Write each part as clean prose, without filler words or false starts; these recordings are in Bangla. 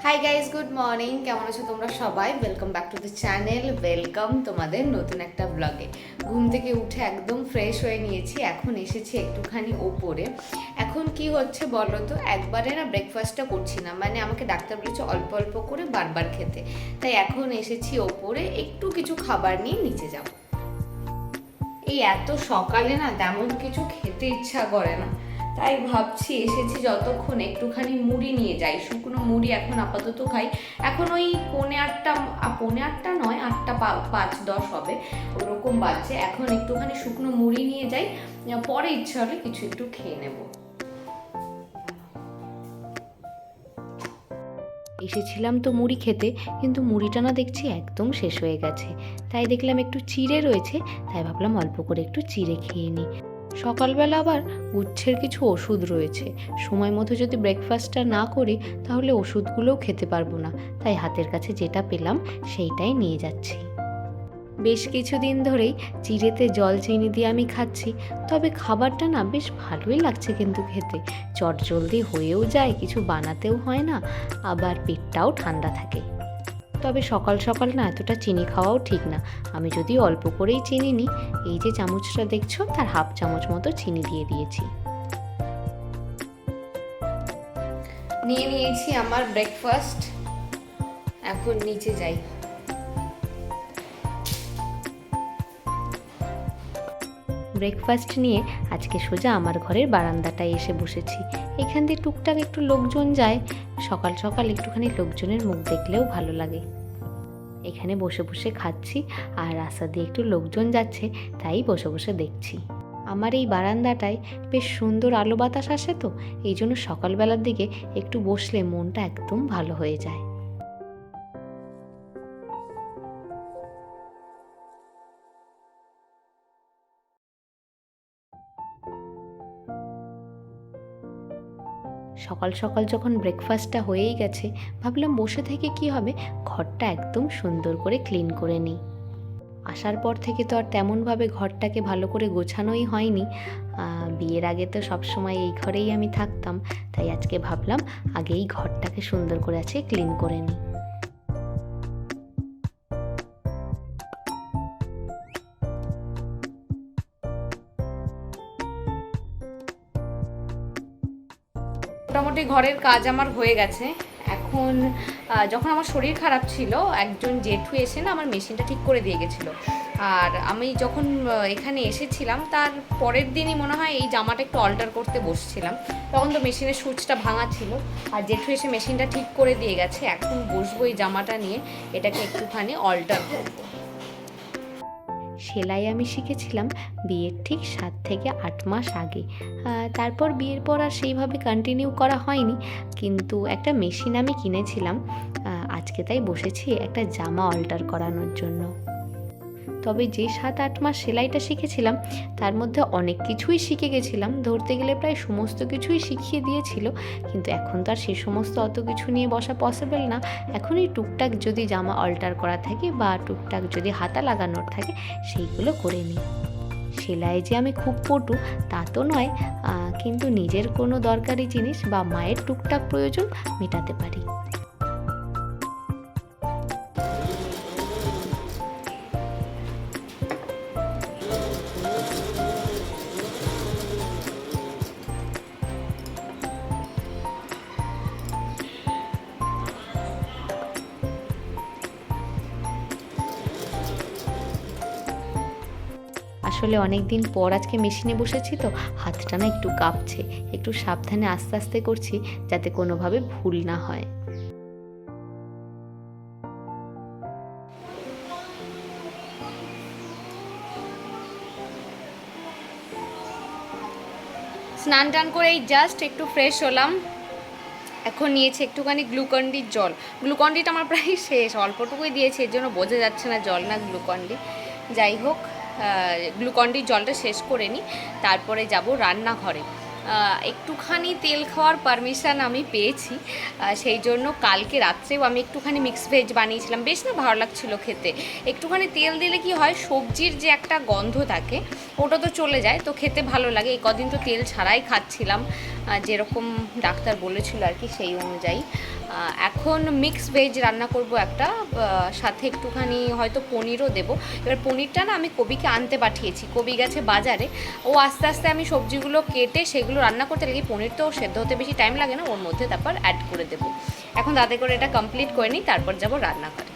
Hi guys, good morning. কেমন আছো তোমরা সবাই? Welcome back to the channel. Welcome তোমাদের নতুন একটা ব্লগে। ঘুম থেকে উঠে একদম ফ্রেশ হয়ে নিয়েছি। এখন এসেছি একটুখানি ওপরে। এখন কি হচ্ছে বলো তো, একবারে না ব্রেকফাস্টটা করছি না, মানে আমাকে ডাক্তার বলেছে অল্প অল্প করে বারবার খেতে। তাই এখন এসেছি ওপরে, একটু কিছু খাবার নিয়ে নিচে যাব। এই এত সকালে না তেমন কিছু খেতে ইচ্ছা করে না, তাই ভাবছি এসেছি যতক্ষণ একটুখানি মুড়ি নিয়ে যাই। শুকনো মুড়ি এখন আপাতত খাই। এখন ওই পৌনে আটটা নয়, 8:05-10 হবে, ওরকম বাজছে। এখন একটুখানি শুকনো মুড়ি নিয়ে যাই, পরে ইচ্ছা হলে কিছু একটু খেয়ে নেব। এসেছিলাম তো মুড়ি খেতে, কিন্তু মুড়িটা না দেখছি একদম শেষ হয়ে গেছে। তাই দেখলাম একটু চিড়ে রয়েছে, তাই ভাবলাম অল্প করে একটু চিড়ে খেয়ে নিই। সকালবেলা আবার উচ্ছের কিছু ওষুধ রয়েছে, সময় মতো যদি ব্রেকফাস্টটা না করি তাহলে ওষুধগুলোও খেতে পারবো না। তাই হাতের কাছে যেটা পেলাম সেইটাই নিয়ে যাচ্ছি। বেশ কিছুদিন ধরেই চিড়েতে জল চিনি দিয়ে আমি খাচ্ছি, তবে খাবারটা না বেশ ভালোই লাগছে কিন্তু খেতে। চটজলদি হয়েও যায়, কিছু বানাতেও হয় না, আবার পেটটাও ঠান্ডা থাকে। তবে সকাল সকাল না এতটা চিনি খাওয়াও ঠিক না। আমি যদি অল্প করেই চিনি নিই, এই যে চামচটা দেখছো তার হাফ চামচ মতো চিনি দিয়ে দিয়েছি। নিয়ে নিয়েছি আমার ব্রেকফাস্ট, এখন নিচে যাই। ব্রেকফাস্ট নিয়ে আজকে সোজা আমার ঘরের বারান্দাটায় এসে বসেছি। এখান দিয়ে টুকটাক একটু লোকজন যায়, সকাল সকাল একটুখানি লোকজনের মুখ দেখলেও ভালো লাগে। এখানে বসে বসে খাচ্ছি, আর রাস্তা দিয়ে একটু লোকজন যাচ্ছে, তাই বসে বসে দেখছি। আমার এই বারান্দাটায় বেশ সুন্দর আলো বাতাস আসে, তো এই জন্য সকালবেলার দিকে একটু বসলে মনটা একদম ভালো হয়ে যায়। সকাল সকাল যখন ব্রেকফাস্টটা হয়েই গেছে, ভাবলাম বসে থেকে কি হবে, ঘরটা একদম সুন্দর করে ক্লিন করে নিই। আসার পর থেকে তো আর তেমনভাবে ঘরটাকে ভালো করে গোছানোই হয়নি। বিয়ের আগে তো সবসময় এই ঘরেই আমি থাকতাম, তাই আজকে ভাবলাম আগে এই ঘরটাকে সুন্দর করে আছে ক্লিন করে নিই। মোটামুটি ঘরের কাজ আমার হয়ে গেছে। এখন যখন আমার শরীর খারাপ ছিল, একজন জেঠু এসে না আমার মেশিনটা ঠিক করে দিয়ে গেছিলো। আর আমি যখন এখানে এসেছিলাম তার পরের দিনই মনে হয় এই জামাটা একটু অল্টার করতে বসছিলাম, তখন তো মেশিনের সুইচটা ভাঙা ছিল। আর জেঠু এসে মেশিনটা ঠিক করে দিয়ে গেছে, এখন বসবো এই জামাটা নিয়ে, এটাকে একটুখানি অল্টার করবো। সেলাই আমি শিখেছিলাম বিয়ের ঠিক 7 থেকে 8 মাস আগে। তারপর বিয়ের পর আর সেইভাবে কন্টিনিউ করা হয়নি, কিন্তু একটা মেশিন আমি কিনেছিলাম। আজকে তাই বসেছি একটা জামা অল্টার করানোর জন্য। তবে যে 7-8 মাস সেলাইটা শিখেছিলাম তার মধ্যে অনেক কিছুই শিখে গেছিলাম, ধরতে গেলে প্রায় সমস্ত কিছুই শিখিয়ে দিয়েছিল। কিন্তু এখন তো আর সে সমস্ত অত কিছু নিয়ে বসা পসিবল না। এখন এই টুকটাক যদি জামা অল্টার করা থাকে বা টুকটাক যদি হাতা লাগানোর থাকে, সেইগুলো করে নিই। সেলাই যে আমি খুব পটু তা তো নয়, কিন্তু নিজের কোনো দরকারি জিনিস বা মায়ের টুকটাক প্রয়োজন মেটাতে পারি। আসলে অনেক দিন পর আজকে মেশিনে বসেছি, তো হাতটা না একটু কাঁপছে। একটু সাবধানে আস্তে আস্তে করছি, যাতে কোনোভাবে ভুল না হয়। স্নান টান করে এই জাস্ট একটু ফ্রেশ হলাম। এখন নিয়েছি একটুখানি গ্লুকন্ডির জল। গ্লুকন্ডিটা আমার প্রায় শেষ, অল্পটুকুই দিয়েছি, এর জন্য বোঝা যাচ্ছে না জল না গ্লুকন্ডি। যাই হোক, গ্লুকন্ডির জলটা শেষ করে নিই, তারপরে যাব রান্নাঘরে। একটুখানি তেল খাওয়ার পারমিশন আমি পেয়েছি, সেই জন্য কালকে রাত্রেও আমি একটুখানি মিক্স ভেজ বানিয়েছিলাম, বেশ না ভালো লাগছিলো খেতে। একটুখানি তেল দিলে কি হয়, সবজির যে একটা গন্ধ থাকে ওটা তো চলে যায়, তো খেতে ভালো লাগে। এই কদিন তো তেল ছাড়াই খাচ্ছিলাম, যেরকম ডাক্তার বলেছিল আর কি সেই অনুযায়ী। এখন মিক্স ভেজ রান্না করব একটা, সাথে একটুখানি হয়তো পনিরও দেবো। এবার পনিরটা না আমি কবিকে আনতে পাঠিয়েছি, কবি গেছে বাজারে, ও আস্তে আস্তে আমি সবজিগুলো কেটে সেগুলো রান্না করতে লাগি। পনির তো সেদ্ধ হতে বেশি টাইম লাগে না, ওর মধ্যে তারপর অ্যাড করে দেবো। এখন তাতে করে এটা কমপ্লিট করে নিই, তারপর যাবো রান্না করে।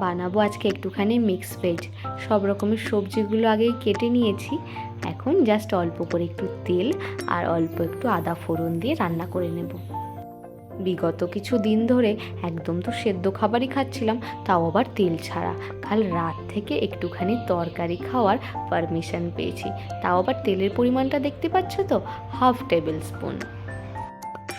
বানাবো আজকে একটুখানি মিক্স ভেজ। সব রকমের সবজিগুলো আগেই কেটে নিয়েছি, এখন জাস্ট অল্প করে একটু তেল আর অল্প একটু আদা ফোড়ন দিয়ে রান্না করে নেব। বিগত কিছু দিন ধরে একদম তো সেদ্ধ খাবারই খাচ্ছিলাম, তাও আবার তেল ছাড়া। কাল রাত থেকে একটুখানি তরকারি খাওয়ার পারমিশন পেয়েছি, তাও আবার তেলের পরিমাণটা দেখতে পাচ্ছ তো, 1/2 টেবিল স্পুন।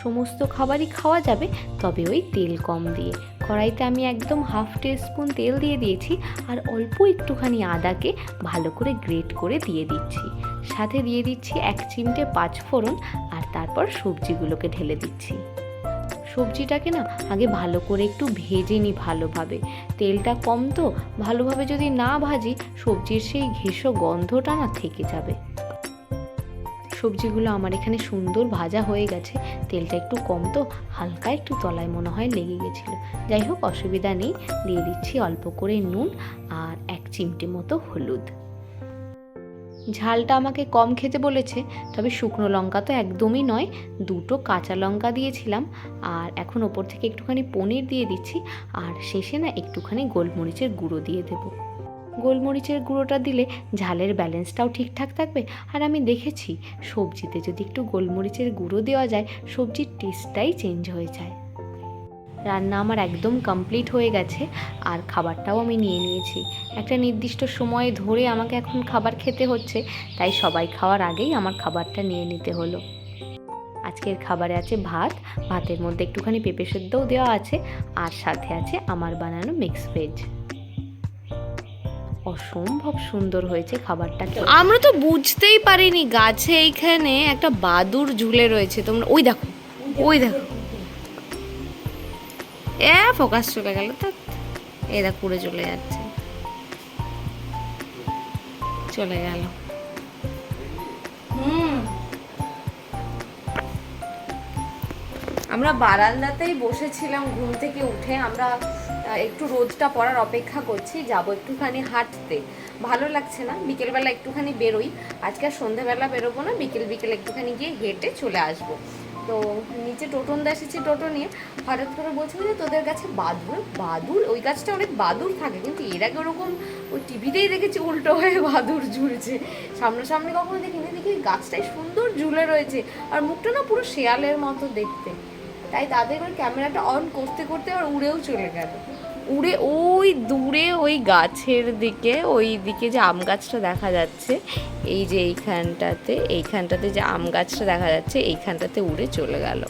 সমস্ত খাবারই খাওয়া যাবে, তবে ওই তেল কম দিয়ে। কড়াইতে আমি একদম 1/2 টিস্পুন তেল দিয়ে দিয়েছি, আর অল্প একটুখানি আদাকে ভালো করে গ্রেট করে দিয়ে দিচ্ছি। সাথে দিয়ে দিচ্ছি 1 চিমটে 5 ফোড়ন, আর তারপর সবজিগুলোকে ঢেলে দিচ্ছি। সবজিটাকে না আগে ভালো করে একটু ভেজে নিই ভালোভাবে। তেলটা কম তো, ভালোভাবে যদি না ভাজি সবজির সেই ঘেঁষো গন্ধটা না থেকে যাবে। সবজিগুলো আমার এখানে সুন্দর ভাজা হয়ে গেছে, তেলটা একটু কম তো হালকা একটু তলায় মনে হয় লেগে গেছিলো। যাই হোক, অসুবিধা নেই। দিয়ে দিচ্ছি অল্প করে নুন আর 1 চিমটে মতো হলুদ। ঝালটা আমাকে কম খেতে বলেছে, তবে শুকনো লঙ্কা তো একদমই নয়, 2টো কাঁচা লঙ্কা দিয়েছিলাম। আর এখন ওপর থেকে একটুখানি পনির দিয়ে দিচ্ছি, আর শেষে না একটুখানি গোলমরিচের গুঁড়ো দিয়ে দেবো। গোলমরিচের গুঁড়োটা দিলে ঝালের ব্যালেন্সটাও ঠিকঠাক থাকবে। আর আমি দেখেছি সবজিতে যদি একটু গোলমরিচের গুঁড়ো দেওয়া যায়, সবজির টেস্টটাই চেঞ্জ হয়ে যায়। রান্না আমার একদম কমপ্লিট হয়ে গেছে, আর খাবারটাও আমি নিয়ে নিয়েছি। একটা নির্দিষ্ট সময় ধরে আমাকে এখন খাবার খেতে হচ্ছে, তাই সবাই খাওয়ার আগেই আমার খাবারটা নিয়ে নিতে হলো। আজকের খাবারে আছে ভাত, ভাতের মধ্যে একটুখানি পেঁপে সেদ্ধও দেওয়া আছে, আর সাথে আছে আমার বানানো মিক্স ভেজ। অসম্ভব সুন্দর হয়েছে খাবারটা। আমরা তো বুঝতেই পারিনি গাছে এইখানে একটা বাদুর ঝুলে রয়েছে। তোমরা ওই দেখো, ওই দেখো, ফোকাস চলে গেল তো, এই দেখো উড়ে চলে যাচ্ছে, চলে গেল। আমরা বারান্দাতেই বসেছিলাম ঘুম থেকে উঠে। আমরা একটু রোদটা পড়ার অপেক্ষা করছি, যাব একটুখানি হাঁটতে। ভালো লাগছে না, বিকেলবেলা একটুখানি বেরোই। আজকে আর সন্ধ্যেবেলা বেরোবো না, বিকেল বিকেল একটুখানি গিয়ে হেঁটে চলে আসবো। তো নিচে টোটনদা এসেছি টোটো নিয়ে, হঠাৎ করে বলছিল যে তোদের কাছে বাদুর, বাদুর ওই গাছটা অনেক বাদুর থাকে, কিন্তু এর আগে ওরকম ওই টিভিতেই দেখেছি উল্টো হয়ে বাদুর ঝুলছে, সামনাসামনি কখনো দেখিনি। দেখি গাছটাই সুন্দর ঝুলে রয়েছে, আর মুখটা না পুরো শেয়ালের মতো দেখতে। তাই তাদের করে ক্যামেরাটা অন করতে করতে আর উড়েও চলে গেল। উড়ে ওই দূরে ওই গাছের দিকে, ওই দিকে যে আম গাছটা দেখা যাচ্ছে, এই যে এইখানটাতে যে আম গাছটা দেখা যাচ্ছে, এইখানটাতে উড়ে চলে গেল।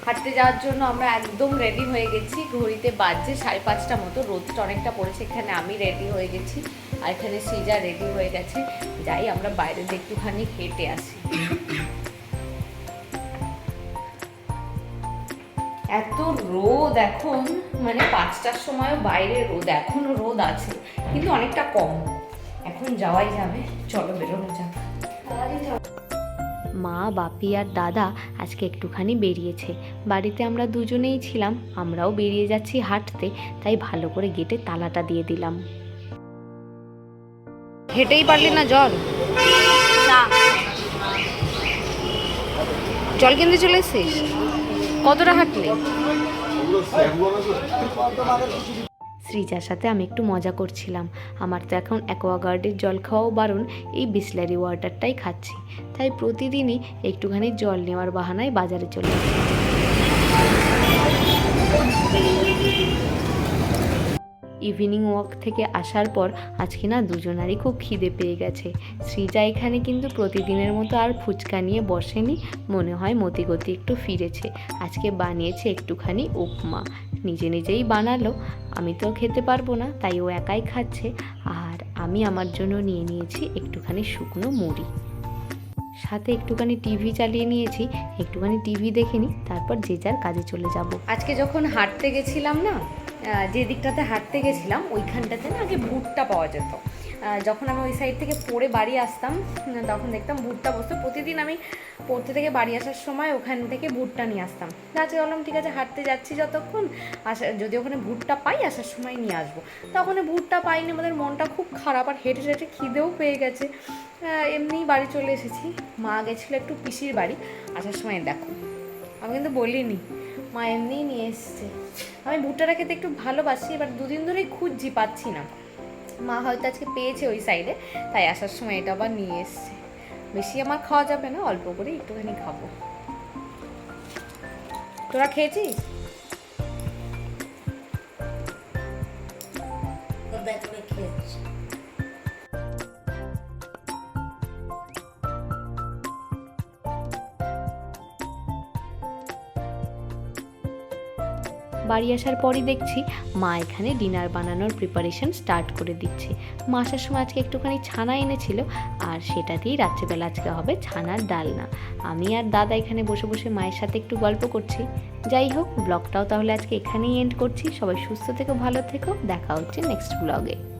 হাঁটতে যাওয়ার জন্য আমরা একদম রেডি হয়ে গেছি। ঘড়িতে বাজছে 5:30 মতো, রোদটা অনেকটা পড়েছে। এখানে আমি রেডি হয়ে গেছি, আর এখানে সৃজা রেডি হয়ে গেছে। যাই আমরা বাইরে দিয়ে একটুখানি হেঁটে আসি। এত রোদ এখন, মানে 5টার সময়ও বাইরে রোদ, এখনো রোদ আছে কিন্তু অনেকটা কম। এখন যাওয়াই যাবে, চলো বেরোনো যাবে। মা, বাপি আর দাদা আজকে একটুখানি বেরিয়েছে, বাড়িতে আমরা দুজনেই ছিলাম। আমরাও বেরিয়ে যাচ্ছি হাঁটতে, তাই ভালো করে গেটে তালাটা দিয়ে দিলাম। হেঁটেই পারলি না জল? জল কিনতে চলে এসেছিস? কতটা হাঁটলি? সৃজার সাথে আমি একটু মজা করছিলাম। আমার তো এখন অ্যাকোয়াগার্ডের জল খাওয়াও বারণ, এই বিসলারি ওয়াটারটাই খাচ্ছি। তাই প্রতিদিনই একটুখানি জল নেওয়ার বাহানায় বাজারে চলে আসি। ইভিনিং ওয়াক থেকে আসার পর আজকে না দুজনারই খুব খিদে পেয়ে গেছে। সৃজা এখানে কিন্তু প্রতিদিনের মতো আর ফুচকা নিয়ে বসেনি, মনে হয় মতিগতি একটু ফিরেছে। আজকে বানিয়েছে একটুখানি উপমা, নিজে নিজেই বানালো। আমি তো খেতে পারবো না, তাই ও একাই খাচ্ছে। আর আমি আমার জন্য নিয়ে নিয়েছি একটুখানি শুকনো মুড়ি। সাথে একটুখানি টিভি চালিয়ে নিয়েছি, একটুখানি টিভি দেখে নিই, তারপর যে যার কাজে চলে যাব। আজকে যখন হাঁটতে গেছিলাম না, যে দিকটাতে হাঁটতে গেছিলাম ওইখানটাতে না আগে ভুট্টা পাওয়া যেত। যখন আমি ওই সাইড থেকে পড়ে বাড়ি আসতাম তখন দেখতাম ভুট্টা বসতো। প্রতিদিন আমি পড়তে থেকে বাড়ি আসার সময় ওখান থেকে ভুট্টা নিয়ে আসতাম। আজকে বললাম ঠিক আছে হাঁটতে যাচ্ছি যতক্ষণ, যদি ওখানে ভুট্টা পাই আসার সময় নিয়ে আসবো। তখন ভুট্টা পাইনি, আমাদের মনটা খুব খারাপ, আর হেঁটে হেঁটে খিদেও পেয়ে গেছে। এমনিই বাড়ি চলে এসেছি। মা গেছিলো একটু পিসির বাড়ি, আসার সময় দেখো আমি কিন্তু বলিনি, মা এমনিই নিয়ে এসছে। আমি ভুট্টাটা খেতে একটু ভালোবাসি, এবার দুদিন ধরেই খুঁজছি, পাচ্ছি না। মা হয়তো আজকে পেয়েছে ওই সাইডে, তাই আসার সময় এটা আবার নিয়ে এসছে। বেশি আমার খাওয়া যাবে না, অল্প করে একটুখানি খাবো। তোরা খেয়েছিস? বাড়ি আসার পরই দেখছি মা এখানে ডিনার বানানোর প্রিপারেশন স্টার্ট করে দিচ্ছে। মা আসার সময় আজকে একটুখানি ছানা এনেছিল, আর সেটা দিয়েই রাত্রেবেলা আজকে হবে ছানার ডালনা। আমি আর দাদা এখানে বসে বসে মায়ের সাথে একটু গল্প করছি। যাই হোক, ব্লগটাও তাহলে আজকে এখানেই এন্ড করছি। সবাই সুস্থ থেকো, ভালো থেকো, দেখা হচ্ছে নেক্সট ব্লগে।